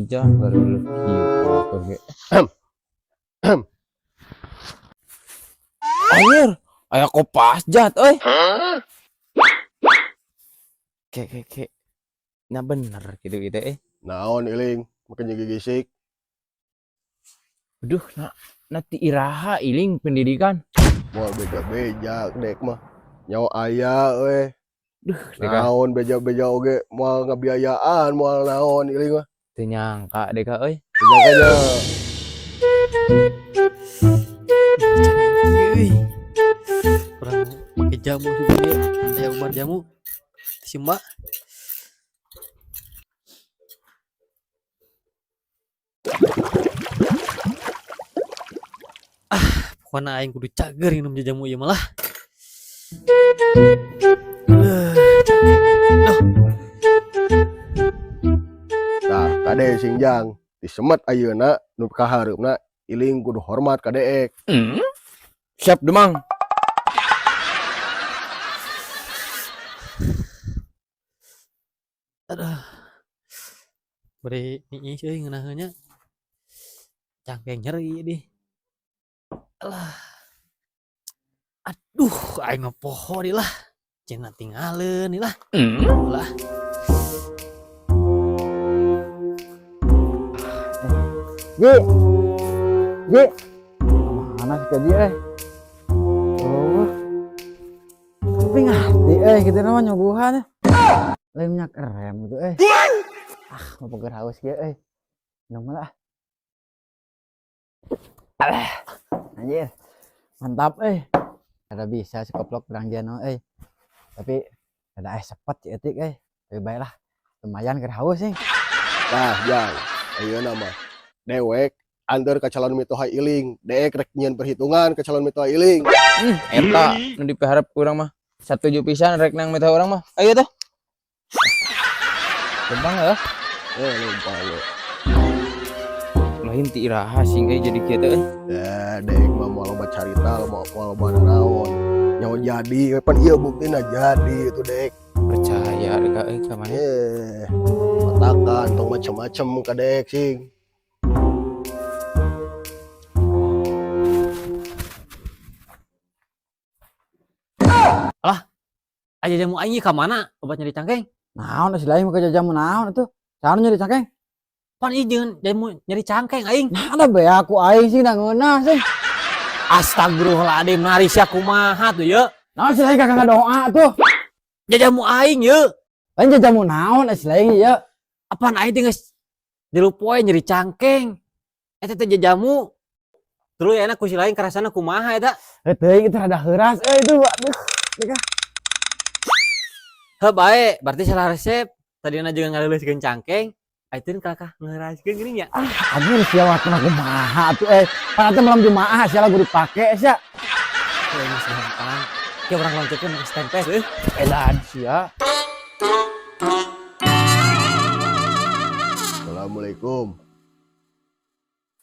panjang baru gitu ge. Anjir, aya kopas jat euy. Ke. Nah bener gitu-gitu Naon iling, makanya gigisik. Aduh, nanti iraha iling pendidikan. Moal beja-beja dek mah. Nyawa aya we. Duh, Naon beja-beja oge moal ngabiayaan moal naon iling mah. teu nyangka deka euy. Beja aja. Orang pakai jamu juga dia kayak obat jamu si mbak pokoknya aing kudu cager minum jamu ya malah Nah, kade singjang disemet ayeuna nu kahareupna iling kudu hormat ka deek. Siap demang. aduh beri ini sih ngeunahnya cangkeng nyeri deh alah aduh aing ngepoho di lah cenah tinggalin nih lah lah Ji. Mana sih dia Oh. Tapi ngerti kita nama nyobuhan. Lemnya keren gitu mau pegar haus ge minum lah. Anjir. Mantap ada bisa si koplok berang jano tapi ada sepet etik lebih baik lah lumayan keur haus Nah, jang ayeuna mah dewek anteur ka calon mitoha iling, deek rek nyieun perhitungan ka calon mitoha iling. eta nu dipaharep urang mah satuju pisan rek nang meta urang mah ayo tuh gampang ya Lupa we. lain ti iraha sing jadi kieu teh Ya, deek mah moal loba carita, moal loba naon. Nyawa jadi, pan ieu buktina jadi itu dek. percaya deka ka mana Matakan tong macem-macem ka dek sing. aja jamu aing ka mana obat nyeri cangkeng naon si lain mah jamu naon atuh cara nyari cangkeng pan ieu jamu nyeri cangkeng aing nah ada be aku aing sih ngeunah sih astagfirullahaladzim nari sia kumaha tuh ya naon si lain kakak doa tuh jamu aing ya lain jamu naon si lain ya apaan aing teh geus dilupoe nyeri cangkeng eta teh jamu terus enak ku si lain karasana kumaha eta teuing itu rada heuras itu aduh deka heuh bae berarti salah resep tadina juga ngaleuleuhkeun cangkeng ayeuna kakak ngeuraskeun geuning nya anjir sia waktu kumaha tuh pan teh malam jumaah sia lagu dipake sia ini gampang ya orang loncekeun make stempes edan sia Assalamualaikum.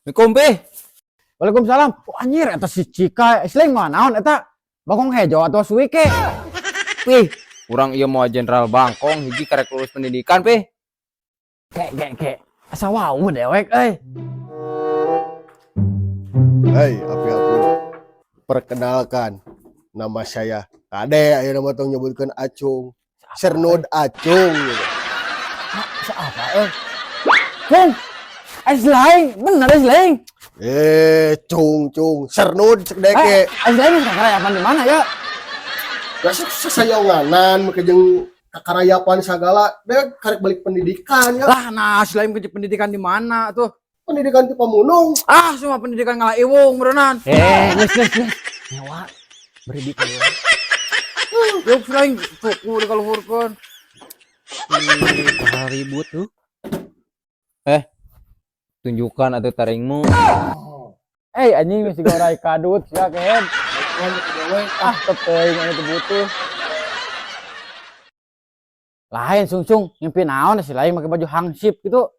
Assalamualaikum Waalaikumsalam. Oh anjir eta si Cika Sling mah naon eta? Bangkong hejo atau suike? Pih, urang ieu moal jenderal bangkong hiji karek lulus pendidikan pih. Kek. Asa wau dewek Hei, api-api. Perkenalkan, nama saya Kade. Ayeuna mah tong nyebutkeun Acung. Sernud Acung. Siapa Cung. Sling, bener Sling. Cung, Sernud cek deke. Sling kakarayapan di mana ya? Besok sasayaunganan make jeung kakarayapan sagala. Dek karek balik pendidikan ya. Lah nah Sling ke pendidikan di mana tuh? Pendidikan ti Pamunung. Semua pendidikan ngalah iwung berenang. geus nyawa beri di keluar Yuk Sling, tuku dikaluhurkeun. bakal ribut tuh Tunjukkan atau taringmu. Anjing masih gorai kadut ya Ken. Tepeuing anu teu butuh. Lain sungsung ngimpi naon si lain make baju hangsip gitu.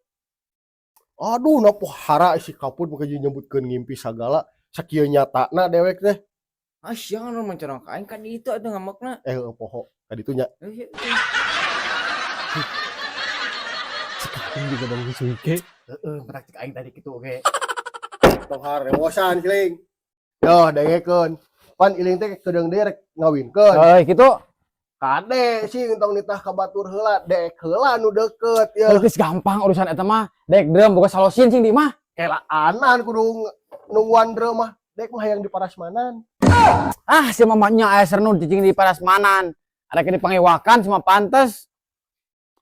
Aduh, napo hara si kaput make nyebutkeun ngimpi sagala. Sakieu nyatana dewek teh. Siang anu mancarang kain kan itu atuh ngamakna. Poho. Kaditu nya. Aing juga bang suike. Praktik aing tadi gitu oke. Tong harewosan Iling. Yo dengekeun. Pan Iling teh kedeung deui rek ngawinkeun. Euy kitu. Kade sih tong nitah ka batur heula dek heula nu deukeut ya. Geus gampang urusan eta mah. Dek drum boga salosin sing di mah. Kelaanan kudu nungguan deu mah. Dek mah hayang di parasmanan. Ah, si mamanya aya sernu cicing di parasmanan. Ada ke dipangiwakan semua pantes.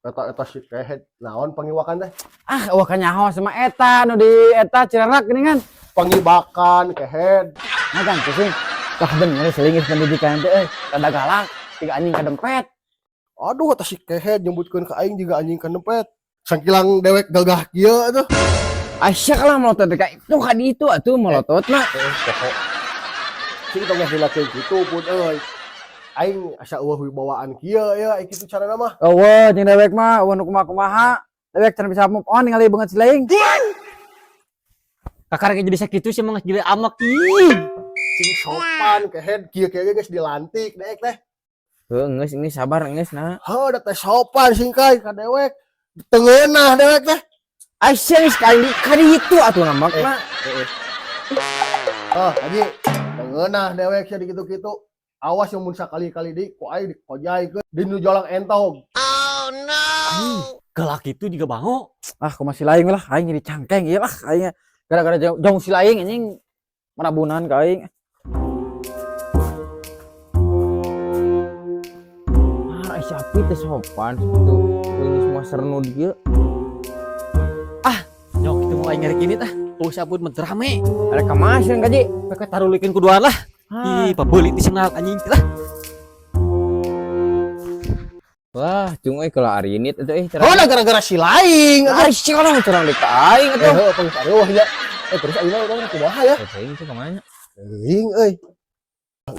Eta si kehet naon pangiwakan teh? Ah, wah kanyaho sama eta nu di eta Cirerak geuningan. Pangibakan kehet. Nah kan pusing. Tah bener selingis pendidikan teh euy. Kada galak, tiga anjing kadempet. Aduh eta si kehet nyebutkeun ka aing jiga anjing kanempet. Sangkilang dewek gagah kieu atuh. Asyak lah melotot ka itu ka di itu atuh melotot mah. Pokok sing tong ngasilakeun kitu pun euy. Aing asa eueuh wibawaan kieu ya ai kitu carana mah. Eueuh jeung dewek mah eueuh nu kumaha. Dewek can bisa move on ningali beungeut sileing. Kakak jadi sakitu sih mah geus jadi amak ih. Sing sopan kehet kieu-kieu geus dilantik dek teh. Heuh geus ini sabar geus nah. Heuh da teh sopan singkai ka dewek. Tengeunah dewek teh. Asyak sekali ka di itu atuh ngambak mah. Oh, Haji, tengeunah dewek sia dikitu-kitu. Awas yang mun sakali-kali di ku aing dikojaikeun di nu jolang entong. Galak itu juga bango. Ah, ku masih laing lah aing jadi cangkeng ieu lah aing gara-gara jauh si laing anjing marabunan ka aing. Ah, si api teh sopan itu ini semua sernu dieu. Nyok kita mulai ngeri kini tah. Oh sabun menterame. Ada kemasin kaji. Pakai tarulikeun kuduan lah. Ih, pabeuli ti senal anjing teh lah. Wah, cung euy kalau arinit itu Oh, gara-gara si laing. ah si kalau curang dek aing atuh. Heuh, pangsaruh ya. Terus ayeuna urang kumaha ya? Teuing itu ka mana? Teuing euy.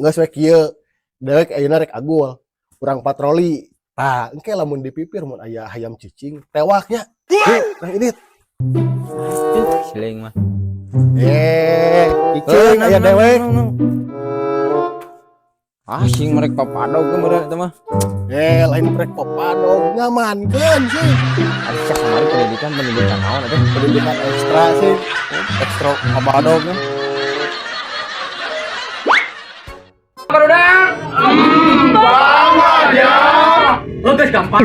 Geus we kieu. Dewek ayeuna rek agul. Urang patroli. Tah, engke lamun dipipir mun aya hayam cicing, tewak ya. Nah ini. Siling mah. Icing aya dewek. Ah, sing merek papadog ke meureun eta mah. Lain rek papadog ngamankeun sih. Asyak kamari pendidikan naon atuh? Pendidikan ekstra sih. Ekstra papadog nya. Lo guys gampang.